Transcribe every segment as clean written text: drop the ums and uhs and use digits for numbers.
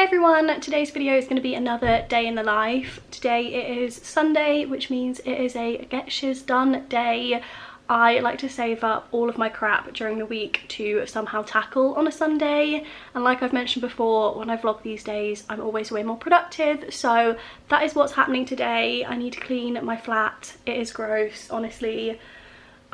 Hey everyone, today's video is going to be another day in the life. Today it is Sunday, which means it is a get shiz done day. I like to save up all of my crap during the week to somehow tackle on a Sunday, and like I've mentioned before, when I vlog these days I'm always way more productive, so that is what's happening today. I need to clean my flat. It is gross, honestly.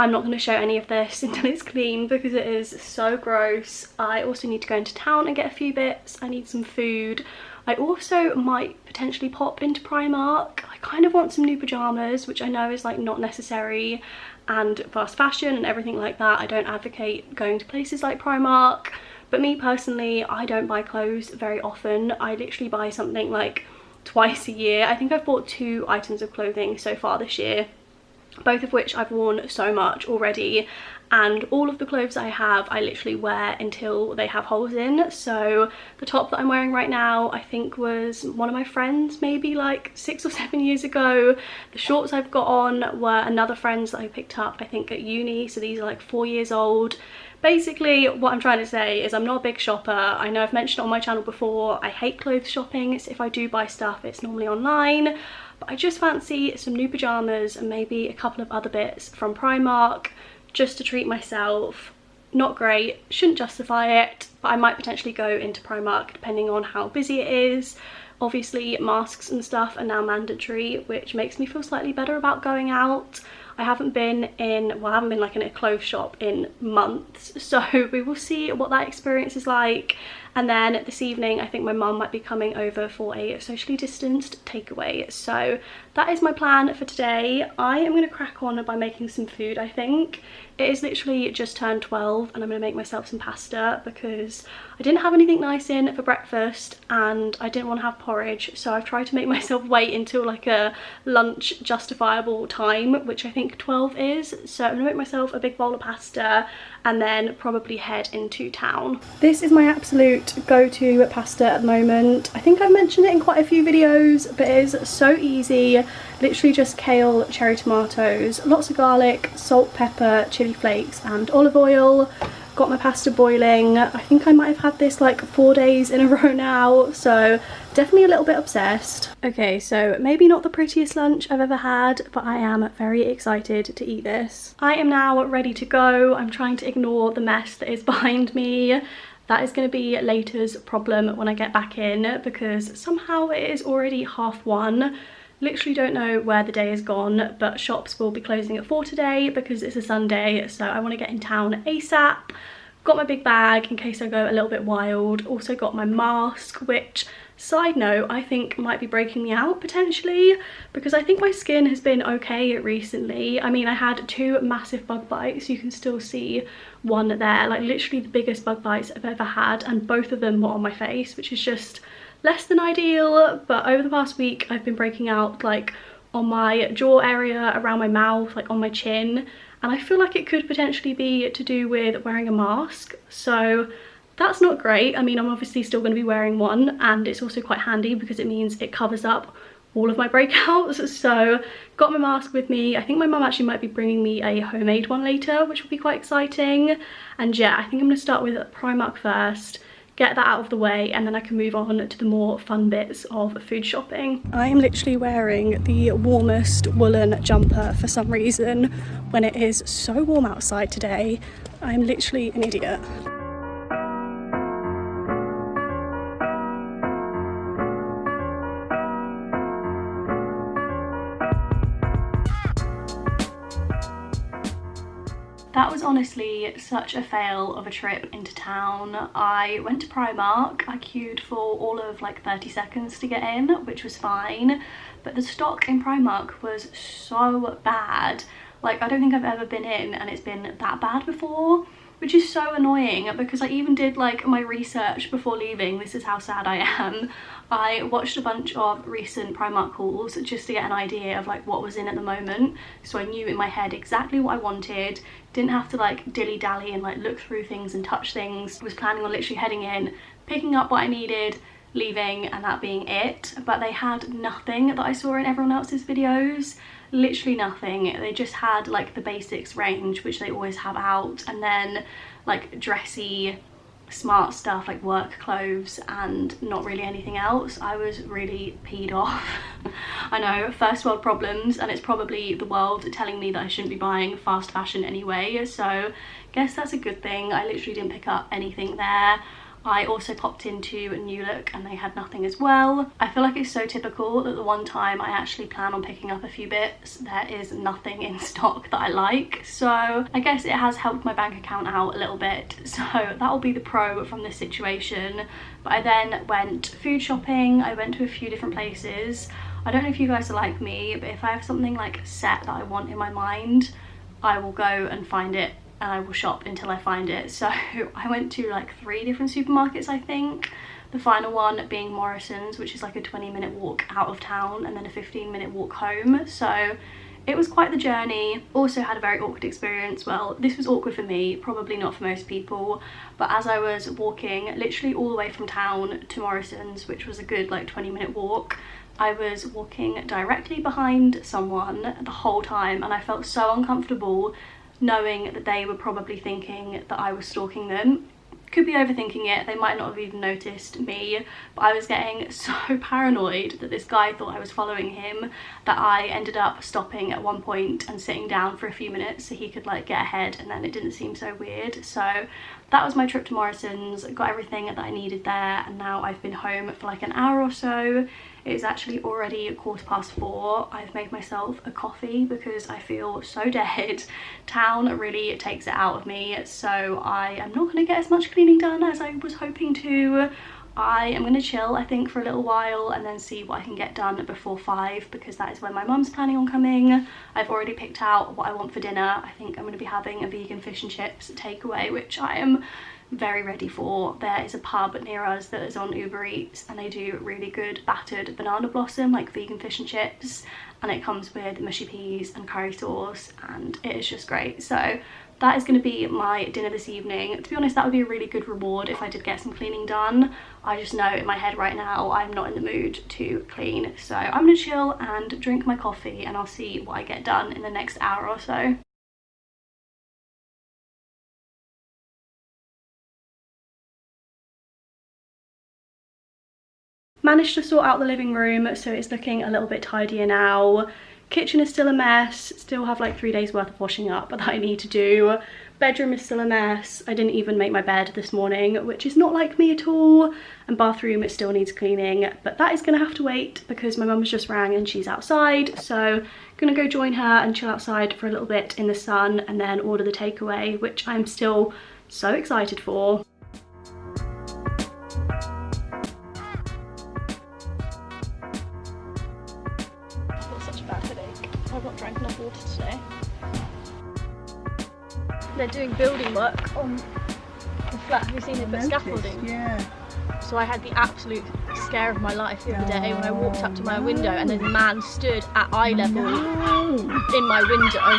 I'm not going to show any of this until it's clean because it is so gross. I also need to go into town and get a few bits. I need some food. I also might potentially pop into Primark. I kind of want some new pyjamas, which I know is like not necessary, and fast fashion and everything like that. I don't advocate going to places like Primark, but me personally, I don't buy clothes very often. I literally buy something like twice a year. I think I've bought 2 items of clothing so far this year, both of which I've worn so much already, and all of the clothes I have I literally wear until they have holes in. So the top that I'm wearing right now I think was one of my friends maybe like 6 or 7 years ago. The shorts I've got on were another friend's that I picked up I think at uni, so these are like 4 years old. Basically what I'm trying to say is I'm not a big shopper. I know I've mentioned on my channel before I hate clothes shopping, so if I do buy stuff it's normally online. But I just fancy some new pyjamas and maybe a couple of other bits from Primark just to treat myself. Not great, shouldn't justify it, but I might potentially go into Primark depending on how busy it is. Obviously masks and stuff are now mandatory, which makes me feel slightly better about going out. I haven't been like in a clothes shop in months, so we will see what that experience is like. And then this evening I think my mum might be coming over for a socially distanced takeaway, so that is my plan for today. I am going to crack on by making some food. I think it is literally just turned 12 and I'm going to make myself some pasta because I didn't have anything nice in for breakfast and I didn't want to have porridge, so I've tried to make myself wait until like a lunch justifiable time, which I think 12 is. So I'm going to make myself a big bowl of pasta and then probably head into town. This is my absolute go-to pasta at the moment. I think I've mentioned it in quite a few videos, but it is so easy. Literally just kale, cherry tomatoes, lots of garlic, salt, pepper, chili flakes and olive oil. Got my pasta boiling. I think I might have had this like 4 days in a row now, so definitely a little bit obsessed. Okay, so maybe not the prettiest lunch I've ever had, but I am very excited to eat this. I am now ready to go. I'm trying to ignore the mess that is behind me. That is going to be later's problem when I get back in because somehow it is already 1:30. Literally don't know where the day has gone, but shops will be closing at 4 today because it's a Sunday, so I want to get in town ASAP. Got my big bag in case I go a little bit wild. Also got my mask, which, side note, I think might be breaking me out potentially because I think my skin has been okay recently. I mean, I had 2 massive bug bites. You can still see one there, like literally the biggest bug bites I've ever had, and both of them were on my face, which is just less than ideal. But over the past week I've been breaking out like on my jaw area, around my mouth, like on my chin, and I feel like it could potentially be to do with wearing a mask, so that's not great. I mean, I'm obviously still going to be wearing one, and it's also quite handy because it means it covers up all of my breakouts. So got my mask with me. I think my mum actually might be bringing me a homemade one later, which will be quite exciting. And yeah, I think I'm going to start with Primark first, get that out of the way, and then I can move on to the more fun bits of food shopping. I am literally wearing the warmest woolen jumper for some reason when it is so warm outside today. I'm literally an idiot. That was honestly such a fail of a trip into town. I went to Primark, I queued for all of like 30 seconds to get in, which was fine, but the stock in Primark was so bad. Like, I don't think I've ever been in and it's been that bad before, which is so annoying because I even did like my research before leaving. This is how sad I am. I watched a bunch of recent Primark hauls just to get an idea of like what was in at the moment, so I knew in my head exactly what I wanted, didn't have to like dilly-dally and like look through things and touch things. Was planning on literally heading in, picking up what I needed, leaving, and that being it. But they had nothing that I saw in everyone else's videos. Literally nothing. They just had like the basics range, which they always have out, and then like dressy smart stuff like work clothes and not really anything else. I was really peed off. I know, first world problems, and it's probably the world telling me that I shouldn't be buying fast fashion anyway, so I guess that's a good thing. I literally didn't pick up anything there. I also popped into a New Look and they had nothing as well. I feel like it's so typical that the one time I actually plan on picking up a few bits, there is nothing in stock that I like. So I guess it has helped my bank account out a little bit. So that will be the pro from this situation. But I then went food shopping. I went to a few different places. I don't know if you guys are like me, but if I have something like set that I want in my mind, I will go and find it and I will shop until I find it. So I went to like 3 different supermarkets, I think. The final one being Morrison's, which is like a 20-minute walk out of town and then a 15-minute walk home. So it was quite the journey. Also had a very awkward experience. Well, this was awkward for me, probably not for most people. But as I was walking literally all the way from town to Morrison's, which was a good like 20-minute walk, I was walking directly behind someone the whole time, and I felt so uncomfortable knowing that they were probably thinking that I was stalking them. Could be overthinking it, they might not have even noticed me, but I was getting so paranoid that this guy thought I was following him that I ended up stopping at one point and sitting down for a few minutes so he could like get ahead, and then it didn't seem so weird. So that was my trip to Morrison's, got everything that I needed there, and now I've been home for like an hour or so. It's actually already 4:15. I've made myself a coffee because I feel so dead. Town really takes it out of me, so I am not going to get as much cleaning done as I was hoping to. I am going to chill, I think, for a little while and then see what I can get done before 5, because that is when my mum's planning on coming. I've already picked out what I want for dinner. I think I'm going to be having a vegan fish and chips takeaway, which I am very ready for. There is a pub near us that is on Uber Eats and they do really good battered banana blossom, like vegan fish and chips, and it comes with mushy peas and curry sauce and it is just great. So that is going to be my dinner this evening. To be honest, that would be a really good reward if I did get some cleaning done. I just know in my head right now I'm not in the mood to clean, so I'm going to chill and drink my coffee and I'll see what I get done in the next hour or so. Managed to sort out the living room, so it's looking a little bit tidier now. Kitchen is still a mess, still have like 3 days worth of washing up that I need to do. Bedroom is still a mess. I didn't even make my bed this morning, which is not like me at all. And bathroom, it still needs cleaning, but that is gonna have to wait because my mum's just rang and she's outside. So gonna go join her and chill outside for a little bit in the sun and then order the takeaway, which I'm still so excited for. I've not drank enough water today. They're doing building work on the flat. Have you seen it? But scaffolding. Yeah. So I had the absolute scare of my life the other day when I walked up to my window and this man stood at eye level in my window.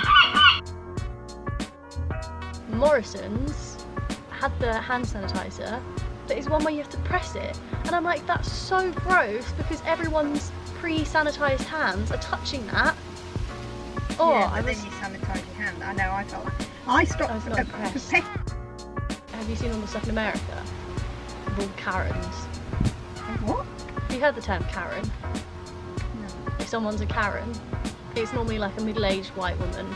Morrison's had the hand sanitizer, but it's one where you have to press it. And I'm like, that's so gross because everyone's pre-sanitised hands are touching that. Oh, yeah, but then you sanitise your hand. I know, I felt like I stopped. I was not impressed. Have you seen all the stuff in America? Of all Karens. What? Have you heard the term Karen? No. If someone's a Karen, it's normally like a middle-aged white woman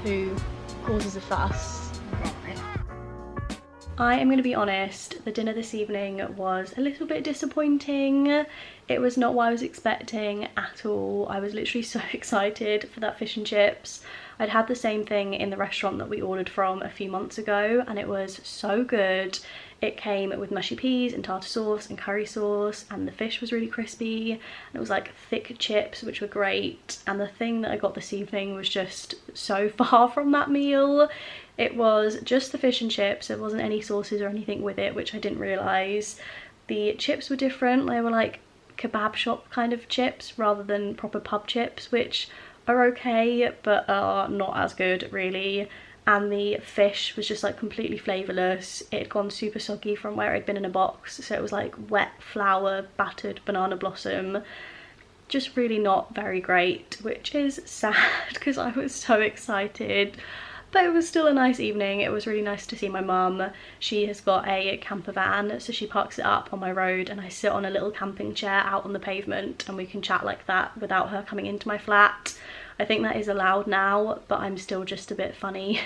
who causes a fuss. Right. I am going to be honest, the dinner this evening was a little bit disappointing. It was not what I was expecting at all. I was literally so excited for that fish and chips. I'd had the same thing in the restaurant that we ordered from a few months ago and it was so good. It came with mushy peas and tartar sauce and curry sauce, and the fish was really crispy and it was like thick chips which were great, and the thing that I got this evening was just so far from that meal. It was just the fish and chips, there wasn't any sauces or anything with it, which I didn't realise. The chips were different, they were like kebab shop kind of chips rather than proper pub chips, which are okay but are not as good really. And the fish was just like completely flavourless. It had gone super soggy from where it had been in a box, so it was like wet flour battered banana blossom. Just really not very great, which is sad because I was so excited. But it was still a nice evening. It was really nice to see my mum. She has got a camper van, so she parks it up on my road and I sit on a little camping chair out on the pavement and we can chat like that without her coming into my flat. I think that is allowed now, but I'm still just a bit funny,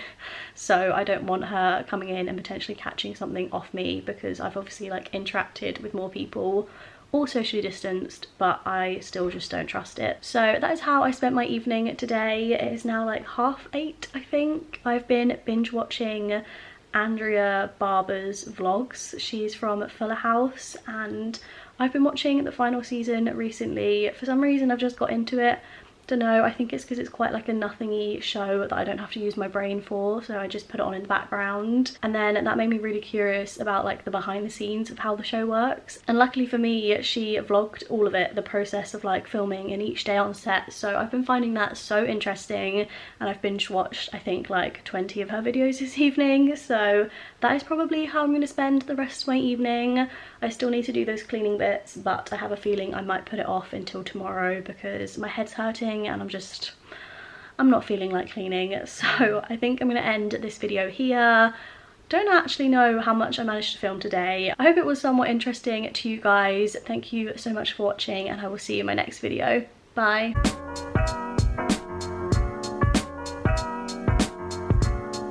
so I don't want her coming in and potentially catching something off me, because I've obviously like interacted with more people, all socially distanced, but I still just don't trust it. So that is how I spent my evening today. It is now like 8:30, I think. I've been binge watching Andrea Barber's vlogs. She's from Fuller House and I've been watching the final season recently. For some reason I've just got into it. Don't know, I think it's because it's quite like a nothingy show that I don't have to use my brain for, so I just put it on in the background. And then that made me really curious about like the behind the scenes of how the show works. And luckily for me, she vlogged all of it, the process of like filming and each day on set. So I've been finding that so interesting, and I've binge watched I think like 20 of her videos this evening. So that is probably how I'm going to spend the rest of my evening. I still need to do those cleaning bits, but I have a feeling I might put it off until tomorrow because my head's hurting and I'm not feeling like cleaning. So I think I'm going to end this video here. Don't actually know how much I managed to film today. I hope it was somewhat interesting to you guys. Thank you so much for watching and I will see you in my next video. Bye.